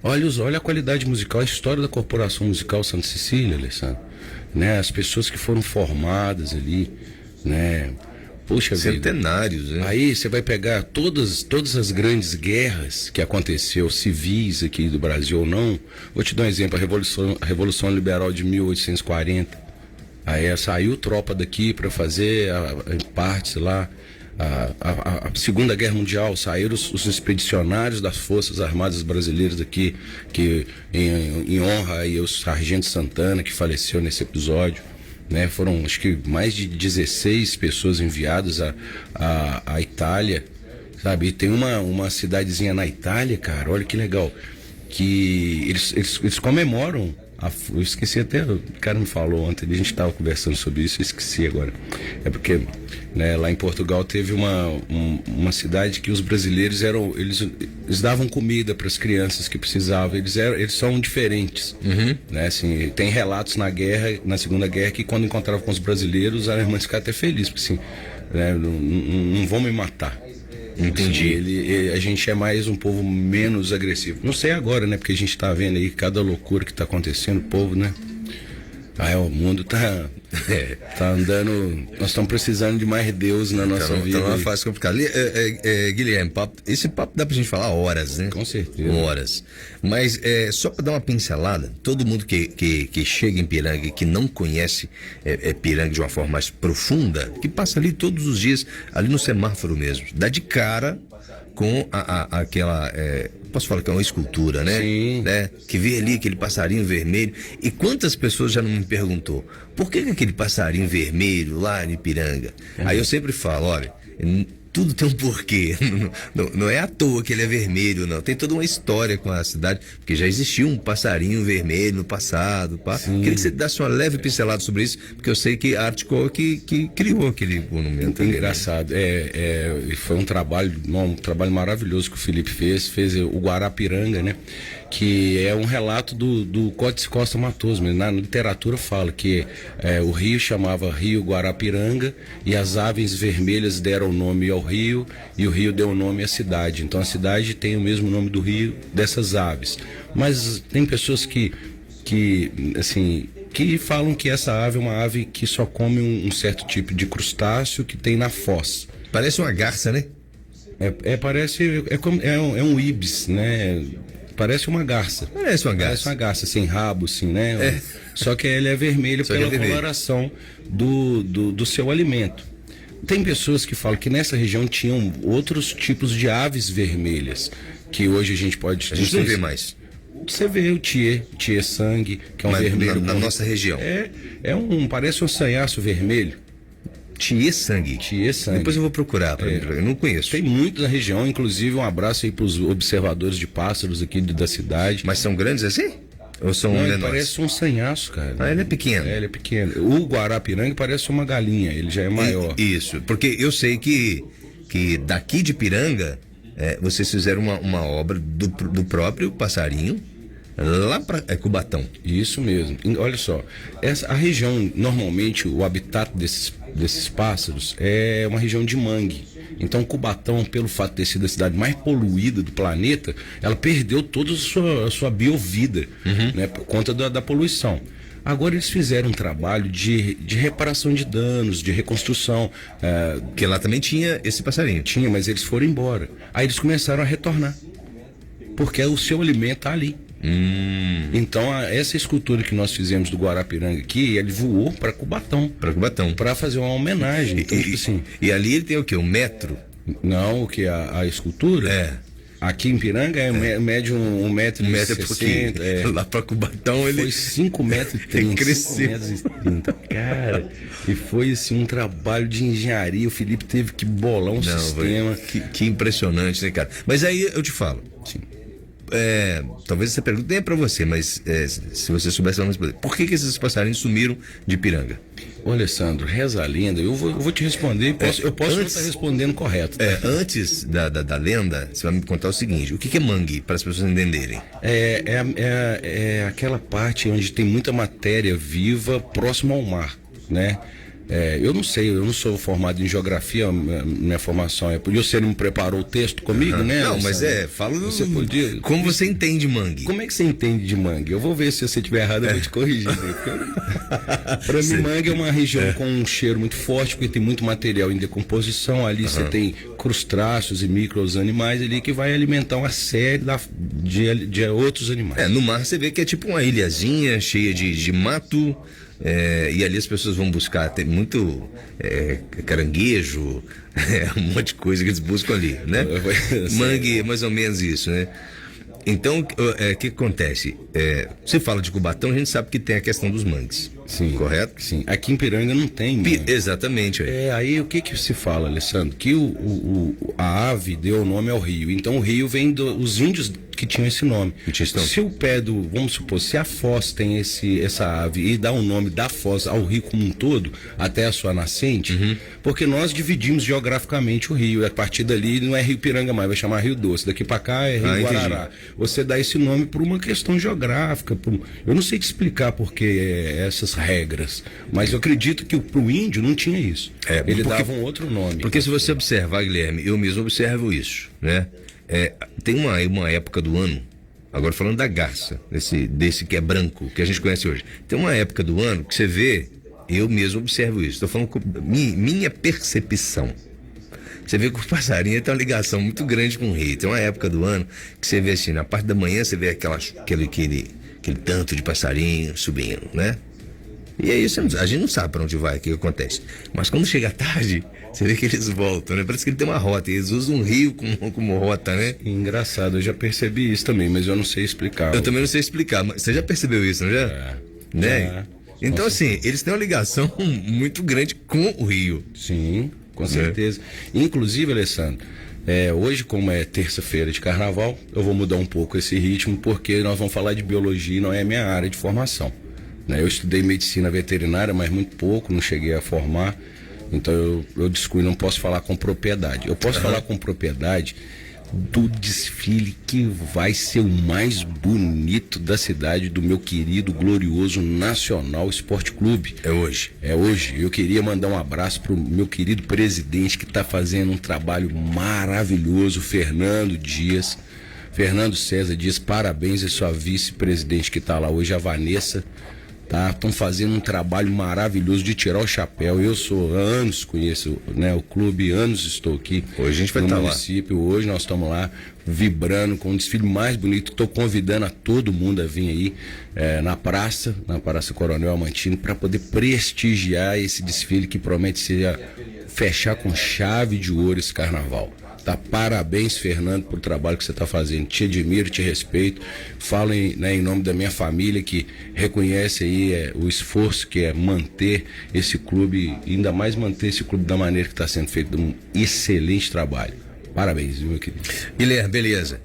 Olha a qualidade musical, a história da Corporação Musical Santa Cecília, Alessandro. Né? As pessoas que foram formadas ali, né? Poxa vida. Centenários, né? Aí você vai pegar todas as grandes guerras que aconteceu, civis aqui do Brasil ou não. Vou te dar um exemplo, a Revolução Liberal de 1840. Aí saiu tropa daqui para fazer partes lá. A Segunda Guerra Mundial, saíram os expedicionários das Forças Armadas Brasileiras aqui, que em honra aí ao Sargento Santana, que faleceu nesse episódio, né? Foram, acho que, mais de 16 pessoas enviadas à Itália, sabe? E tem uma cidadezinha na Itália, cara, olha que legal, que eles comemoram. Eu esqueci até, o cara me falou ontem, a gente estava conversando sobre isso, eu esqueci agora. É porque, né, lá em Portugal teve uma cidade que os brasileiros eles davam comida para as crianças que precisavam, eles são diferentes, né? Assim, tem relatos na Segunda Guerra, que quando encontravam com os brasileiros, os alemães ficavam até felizes, porque assim, né, não vão me matar. Entendi. A gente é mais um povo menos agressivo. Não sei agora, né? Porque a gente tá vendo aí cada loucura que tá acontecendo, o povo, né? O mundo tá andando. Nós estamos precisando de mais Deus na nossa vida. Tá uma fase complicada. Guilherme, esse papo dá pra gente falar horas, né? Com certeza. Horas. Mas só pra dar uma pincelada, todo mundo que chega em Piranga e que não conhece Piranga de uma forma mais profunda, que passa ali todos os dias, ali no semáforo mesmo, dá de cara com aquela, posso falar que é uma escultura, né? Sim. Né? Que vê ali aquele passarinho vermelho. E quantas pessoas já não me perguntou, por que aquele passarinho vermelho lá em Piranga? Aí eu sempre falo, olha, tudo tem um porquê. Não é à toa que ele é vermelho, não. Tem toda uma história com a cidade, porque já existiu um passarinho vermelho no passado. Queria que você desse uma leve pincelada sobre isso, porque eu sei que a Artco que criou aquele monumento. Engraçado. Foi um trabalho maravilhoso que o Felipe fez o Guarapiranga, né? Que é um relato do Códice Costa Matoso, mas na literatura fala que o rio chamava Rio Guarapiranga e as aves vermelhas deram o nome ao rio e o rio deu o nome à cidade. Então a cidade tem o mesmo nome do rio dessas aves. Mas tem pessoas que falam que essa ave é uma ave que só come um certo tipo de crustáceo que tem na foz. Parece uma garça, né? É um ibis, né? Parece uma garça. Parece uma garça, sem rabo, assim, né? Só que ele é vermelho pela coloração do seu alimento. Tem pessoas que falam que nessa região tinham outros tipos de aves vermelhas, que hoje a gente pode... A gente não vê mais. Você vê o tiê sangue, que é um vermelho... Na nossa região. Parece um sanhaço vermelho. Tiê sangue. Depois eu vou procurar, eu não conheço. Tem muito na região, inclusive um abraço aí para os observadores de pássaros aqui da cidade. Mas são grandes assim? Ou são menores? Parece um sanhaço, cara. Ele é pequeno. Ele é pequeno. O Guarapiranga parece uma galinha, ele já é maior. Isso, porque eu sei que daqui de Piranga, vocês fizeram uma obra do próprio passarinho, lá para Cubatão. Isso mesmo. Olha só, a região, normalmente, o habitat desses pássaros é uma região de mangue. Então Cubatão, pelo fato de ter sido a cidade mais poluída do planeta, ela perdeu toda a sua biovida, né, por conta da poluição. Agora eles fizeram um trabalho de reparação de danos, de reconstrução. Porque lá também tinha esse passarinho. Tinha, mas eles foram embora. Aí eles começaram a retornar, porque o seu alimento está ali. Então essa escultura que nós fizemos do Guarapiranga aqui, ele voou para Cubatão para fazer uma homenagem. Então, e ali ele tem o quê? 1 metro? Não, o que a escultura aqui em Piranga mede 1,60 metro. Lá para Cubatão ele foi 5,30 metros. Cresceu. 5,30 cara. E foi assim um trabalho de engenharia. O Felipe teve que bolar sistema. Que impressionante, né, cara? Mas aí eu te falo. Sim. Talvez essa pergunta nem é pra você, mas se você soubesse, vamos responder. Por que esses passarinhos sumiram de Piranga? Ô, Alessandro, reza a lenda. Eu vou te responder. Eu posso não estar respondendo correto. Tá? Antes da lenda, você vai me contar o seguinte: o que é mangue, para as pessoas entenderem? É aquela parte onde tem muita matéria viva próximo ao mar, né? Eu não sei, eu não sou formado em geografia, minha formação é... E você não me preparou o texto comigo, né? Não, mas fala você podia... Como você entende mangue? Como é que você entende de mangue? Eu vou ver se você estiver errado, eu vou te corrigir. Para mim, mangue é uma região com um cheiro muito forte, porque tem muito material em decomposição. Ali você tem crustáceos e micros animais ali que vai alimentar uma série de outros animais. No mar você vê que é tipo uma ilhazinha cheia de mato... e ali as pessoas vão buscar, tem muito caranguejo, um monte de coisa que eles buscam ali, né? Mangue, mais ou menos isso, né? Então, o que acontece? Você fala de Cubatão, a gente sabe que tem a questão dos mangues. Sim. Correto? Sim. Aqui em Piranga não tem, né? Exatamente. Aí o que se fala, Alessandro? Que a ave deu o nome ao rio. Então o rio vem dos índios que tinham esse nome. Se o pé vamos supor, se a foz tem essa ave e dá o nome da foz ao rio como um todo, até a sua nascente, porque nós dividimos geograficamente o rio. A partir dali não é Rio Piranga mais, vai chamar Rio Doce. Daqui para cá é Rio Guarará. Você dá esse nome por uma questão geográfica. Eu não sei te explicar porque essas regras, mas eu acredito que pro índio não tinha isso. Ele dava um outro nome. Porque se você observar, Guilherme, eu mesmo observo isso, né? Tem uma época do ano, agora falando da garça, desse que é branco, que a gente conhece hoje. Tem uma época do ano que você vê, eu mesmo observo isso. Estou falando com minha percepção. Você vê que o passarinho tem uma ligação muito grande com o rio. Tem uma época do ano que você vê assim, na parte da manhã você vê aquele tanto de passarinho subindo, né? E aí a gente não sabe para onde vai, o que acontece. Mas quando chega a tarde, você vê que eles voltam, né? Parece que ele tem uma rota. Eles usam um rio como rota, né? Engraçado, eu já percebi isso também, mas eu não sei explicar. Eu também não sei explicar, mas você já percebeu isso, não já? Né? Então, assim, eles têm uma ligação muito grande com o rio. Sim, com certeza. Inclusive, Alessandro, hoje, como é terça-feira de carnaval, eu vou mudar um pouco esse ritmo, porque nós vamos falar de biologia e não é a minha área de formação. Eu estudei medicina veterinária, mas muito pouco, não cheguei a formar. Então eu descuido, não posso falar com propriedade. Eu posso falar com propriedade do desfile que vai ser o mais bonito da cidade, do meu querido, glorioso Nacional Esporte Clube. É hoje. É hoje. Eu queria mandar um abraço pro meu querido presidente, que está fazendo um trabalho maravilhoso, Fernando César Dias, parabéns, e sua vice-presidente que está lá hoje, a Vanessa. Estão fazendo um trabalho maravilhoso de tirar o chapéu. Eu sou anos, conheço, né, o clube, anos estou aqui. Hoje a gente vai estar no município. Hoje nós estamos lá vibrando com um desfile mais bonito. Estou convidando a todo mundo a vir aí na Praça Coronel Amantini, para poder prestigiar esse desfile que promete fechar com chave de ouro esse carnaval. Tá, parabéns, Fernando, pelo trabalho que você está fazendo. Te admiro, te respeito. Falo em nome da minha família, que reconhece aí o esforço que é manter esse clube, ainda mais manter esse clube da maneira que está sendo feito. Um excelente trabalho. Parabéns, meu querido. Guilherme, beleza.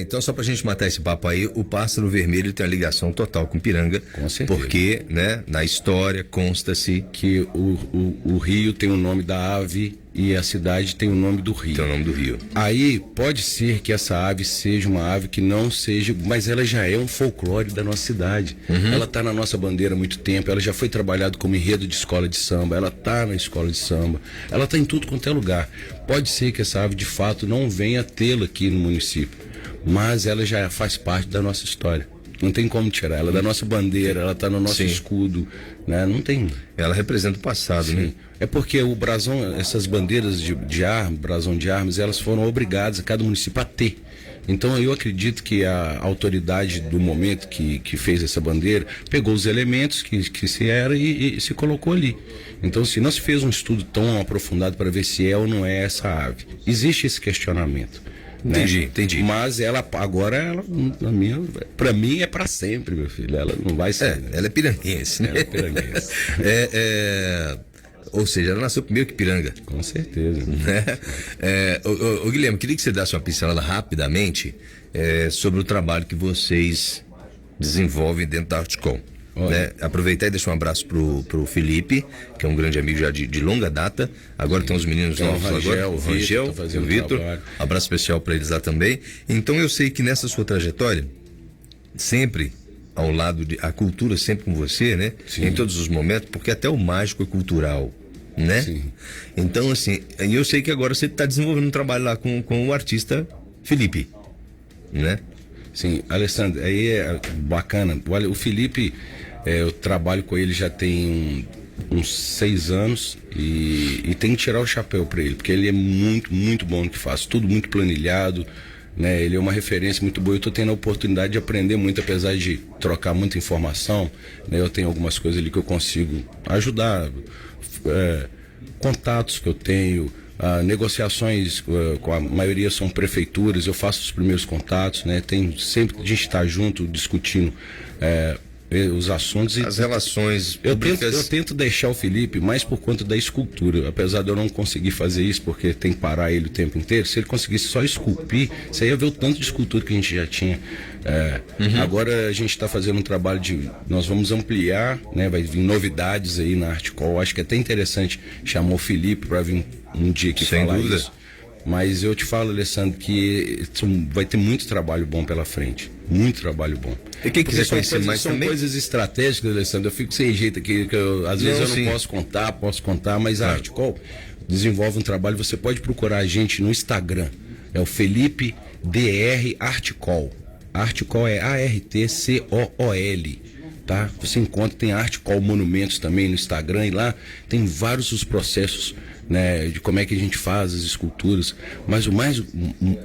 Então, só pra gente matar esse papo aí, o Pássaro Vermelho tem uma ligação total com Piranga. Com certeza. Porque, né, na história consta-se que o rio tem o nome da ave e a cidade tem o nome do rio. Tem o nome do rio. Aí pode ser que essa ave seja uma ave que não seja, mas ela já é um folclore da nossa cidade. Ela tá na nossa bandeira há muito tempo, ela já foi trabalhada como enredo de escola de samba, ela tá na escola de samba, ela tá em tudo quanto é lugar. Pode ser que essa ave de fato não venha tê-la aqui no município, mas ela já faz parte da nossa história. Não tem como tirar. Ela é da nossa bandeira, ela está no nosso escudo, né? Não tem. Ela representa o passado, né? É porque o brasão, essas bandeiras de armas, brasão de armas, elas foram obrigadas a cada município a ter. Então eu acredito que a autoridade do momento que fez essa bandeira pegou os elementos que se era e se colocou ali. Então, se não se fez um estudo tão aprofundado para ver se é ou não é essa ave, existe esse questionamento. Entendi. Mas ela agora, pra mim é pra sempre, meu filho. Ela não vai ser. Ela é piranguense, né? Ela é piranguense. Ou seja, ela nasceu primeiro que Piranga. Com certeza. Ô Guilherme, queria que você desse uma pincelada rapidamente sobre o trabalho que vocês desenvolvem dentro da Artcom. Né? Aproveitar e deixar um abraço pro Felipe, que é um grande amigo já de longa data. Agora tem uns meninos novos agora, o Rangel, o Vitor. Abraço especial para eles lá também. Então eu sei que nessa sua trajetória, sempre ao lado a cultura sempre com você, né? Sim. Em todos os momentos, porque até o mágico é cultural, né? Sim. Então, assim, eu sei que agora você está desenvolvendo um trabalho lá com o artista Felipe, né? Sim, Alessandro, aí é bacana. Olha, o Felipe, eu trabalho com ele já tem uns 6 anos e tem que tirar o chapéu para ele, porque ele é muito, muito bom no que faz, tudo muito planilhado, né? Ele é uma referência muito boa. Eu estou tendo a oportunidade de aprender muito, apesar de trocar muita informação, né? Eu tenho algumas coisas ali que eu consigo ajudar, contatos que eu tenho, negociações, com a maioria são prefeituras, eu faço os primeiros contatos, né? Tem sempre a gente está junto discutindo os assuntos. As relações eu públicas. tento deixar o Felipe mais por conta da escultura, apesar de eu não conseguir fazer isso, porque tem que parar ele o tempo inteiro. Se ele conseguisse só esculpir, você ia ver o tanto de escultura que a gente já tinha. Agora a gente está fazendo um trabalho nós vamos ampliar, né? Vai vir novidades aí na Artcol. Acho que é até interessante chamar o Felipe para vir um dia aqui Sem falar dúvida. isso. Mas eu te falo, Alessandro, que vai ter muito trabalho bom pela frente. Muito trabalho bom. E quem quiser conhecer mais são também? coisas estratégicas, Alessandro. Eu fico sem jeito aqui, que às vezes eu sim. não posso contar, mas a Artcol desenvolve um trabalho. Você pode procurar a gente no Instagram. É o Felipe DR Artcol. Artcol é ARTCOOL. Tá? Você encontra, tem Artcol Monumentos também no Instagram, e lá tem vários os processos, né, de como é que a gente faz as esculturas, mas o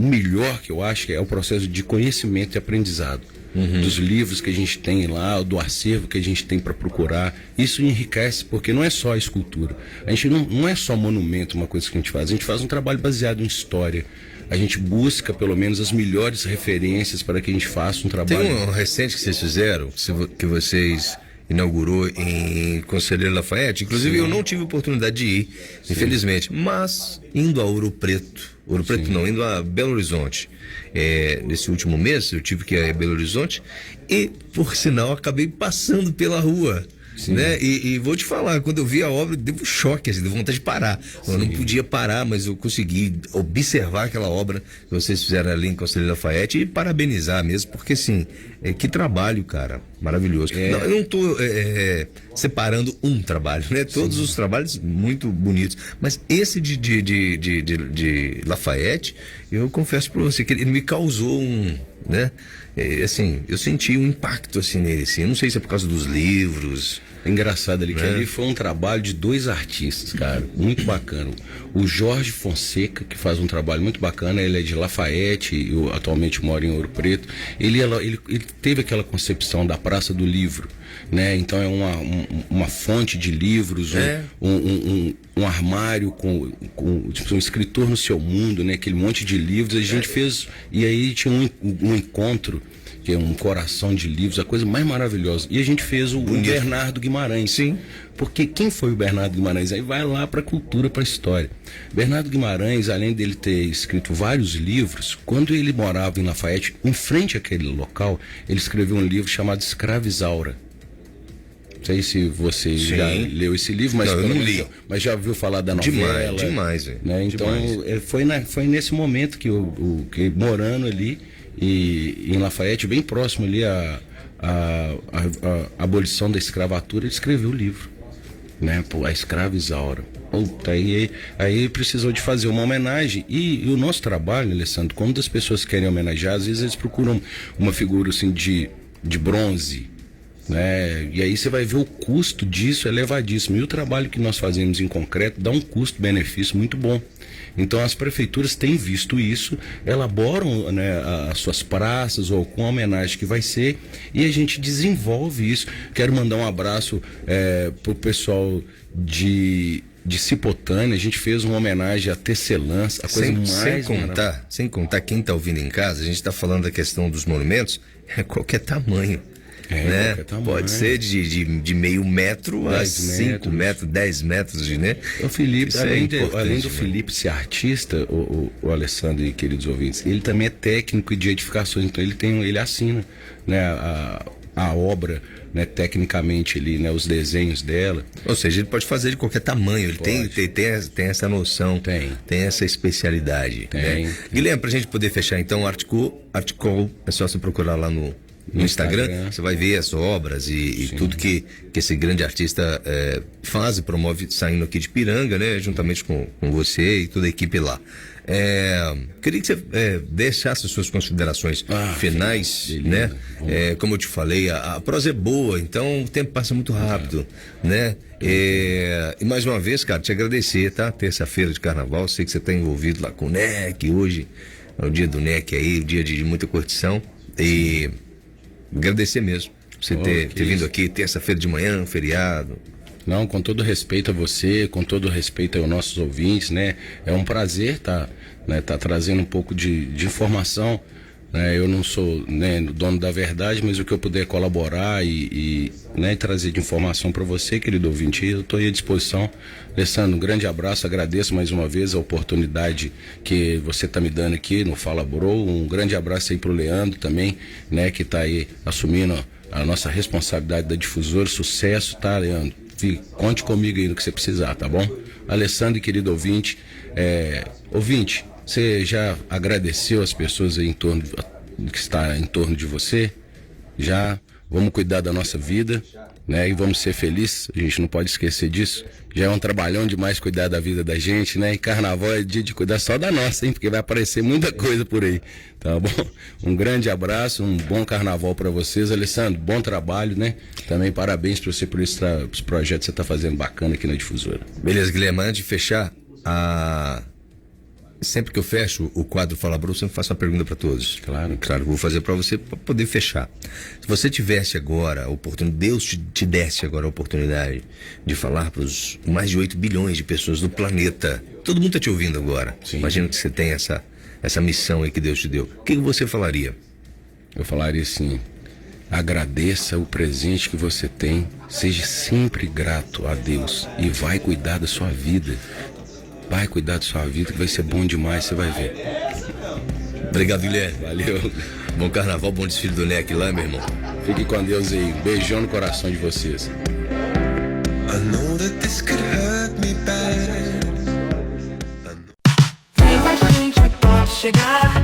melhor que eu acho é o processo de conhecimento e aprendizado. Dos livros que a gente tem lá, do acervo que a gente tem para procurar. Isso enriquece, porque não é só a escultura. A gente não é só monumento, uma coisa que a gente faz um trabalho baseado em história. A gente busca, pelo menos, as melhores referências para que a gente faça um trabalho. Tem um recente que vocês fizeram, que vocês inaugurou em Conselheiro Lafayette. Inclusive, eu não tive oportunidade de ir, infelizmente. Mas, indo a Ouro Preto não, indo a Belo Horizonte. Nesse último mês, eu tive que ir a Belo Horizonte e, por sinal, acabei passando pela rua. Né? E vou te falar, quando eu vi a obra, deu um choque, assim, deu vontade de parar. Eu não podia parar, mas eu consegui observar aquela obra que vocês fizeram ali em Conselheiro Lafayette e parabenizar mesmo, porque assim, que trabalho, cara, maravilhoso. Não, eu não estou separando um trabalho, né? Todos os trabalhos muito bonitos, mas esse de Lafayette, eu confesso para você que ele me causou né? Assim, eu senti um impacto assim nele, assim. Eu não sei se é por causa dos livros. Engraçado ali, que ali foi um trabalho de 2 artistas, cara, muito bacana. O Jorge Fonseca, que faz um trabalho muito bacana, ele é de Lafayette, e atualmente mora em Ouro Preto. Ele teve aquela concepção da Praça do Livro, né? Então é uma fonte de livros, um armário com tipo, um escritor no seu mundo, né? Aquele monte de livros. A gente fez, e aí tinha um encontro, que é um coração de livros, a coisa mais maravilhosa. E a gente fez o Bernardo Guimarães. Sim. Porque quem foi o Bernardo Guimarães? Aí vai lá para a cultura, para a história. Bernardo Guimarães, além dele ter escrito vários livros, quando ele morava em Lafayette, em frente àquele local, ele escreveu um livro chamado Escravizaura. Não sei se você já leu esse livro, mas eu não li. Mas já ouviu falar da novela. Demais, né? Então, foi nesse momento que que morando ali, e em Lafayette, bem próximo ali a abolição da escravatura, ele escreveu o livro, né? Pô, a Escravizaura. Puta, aí precisou de fazer uma homenagem. E o nosso trabalho, Alessandro, quando as pessoas querem homenagear, às vezes eles procuram uma figura assim de bronze, né? E aí você vai ver o custo disso é elevadíssimo. E o trabalho que nós fazemos em concreto dá um custo-benefício muito bom. Então as prefeituras têm visto isso, elaboram, né, as suas praças ou com a homenagem que vai ser, e a gente desenvolve isso. Quero mandar um abraço pro pessoal de Cipotânea. A gente fez uma homenagem a Tecelãs, a coisa sem contar quem está ouvindo em casa, a gente está falando da questão dos monumentos, qualquer tamanho. Né? Pode ser de meio metro a 5 metros, 10 metros, né? O Felipe, além do Felipe ser artista, o Alessandro e queridos ouvintes, ele também é técnico de edificações, então ele assina, né, a obra, né, tecnicamente ali, né, os desenhos dela. Ou seja, ele pode fazer de qualquer tamanho, ele tem essa noção, tem essa especialidade. Né? Guilherme, pra gente poder fechar então, Artcol, é só você procurar lá no Instagram, você vai ver as obras e tudo que esse grande artista faz e promove, saindo aqui de Piranga, né, juntamente com você e toda a equipe lá. Queria que você deixasse as suas considerações finais, né? Como eu te falei, a prosa é boa, então o tempo passa muito rápido, né? E mais uma vez, cara, te agradecer, tá? Terça-feira de carnaval, sei que você está envolvido lá com o NEC, hoje é o dia do NEC aí, o dia de muita curtição, e agradecer mesmo você ter vindo aqui terça-feira de manhã, feriado. Não, com todo respeito a você, com todo respeito aos nossos ouvintes, né? É um prazer tá trazendo um pouco de informação, né? Eu não sou, né, dono da verdade, mas o que eu puder colaborar né, trazer de informação para você, querido ouvinte, eu estou aí à disposição. Alessandro, um grande abraço, agradeço mais uma vez a oportunidade que você está me dando aqui no Fala Bro. Um grande abraço aí pro Leandro também, né, que está aí assumindo a nossa responsabilidade da difusora. Sucesso, tá, Leandro? Conte comigo aí no que você precisar, tá bom? Alessandro, querido ouvinte, ouvinte, você já agradeceu as pessoas aí que está em torno de você? Já? Vamos cuidar da nossa vida, né? E vamos ser felizes, a gente não pode esquecer disso. Já é um trabalhão demais cuidar da vida da gente, né? E carnaval é dia de cuidar só da nossa, hein? Porque vai aparecer muita coisa por aí, tá bom? Um grande abraço, um bom carnaval para vocês. Alessandro, bom trabalho, né? Também parabéns para você por esse projeto que você tá fazendo bacana aqui na Difusora. Beleza, Guilherme, antes de fechar, sempre que eu fecho o quadro Fala Bro, eu sempre faço uma pergunta para todos. Claro. Claro, vou fazer para você para poder fechar. Se você tivesse agora a oportunidade, Deus te desse agora a oportunidade de falar para os mais de 8 bilhões de pessoas do planeta, todo mundo está te ouvindo agora. Sim. Imagina que você tem essa missão aí que Deus te deu. O que você falaria? Eu falaria assim: agradeça o presente que você tem, seja sempre grato a Deus e vai cuidar da sua vida. Vai cuidar da sua vida que vai ser bom demais, você vai ver. Obrigado, Guilherme. Valeu. Bom carnaval, bom desfile do NEC lá, meu irmão. Fique com Deus aí. Beijão no coração de vocês. I know that this could hurt me bad. Vem com a gente, pode chegar.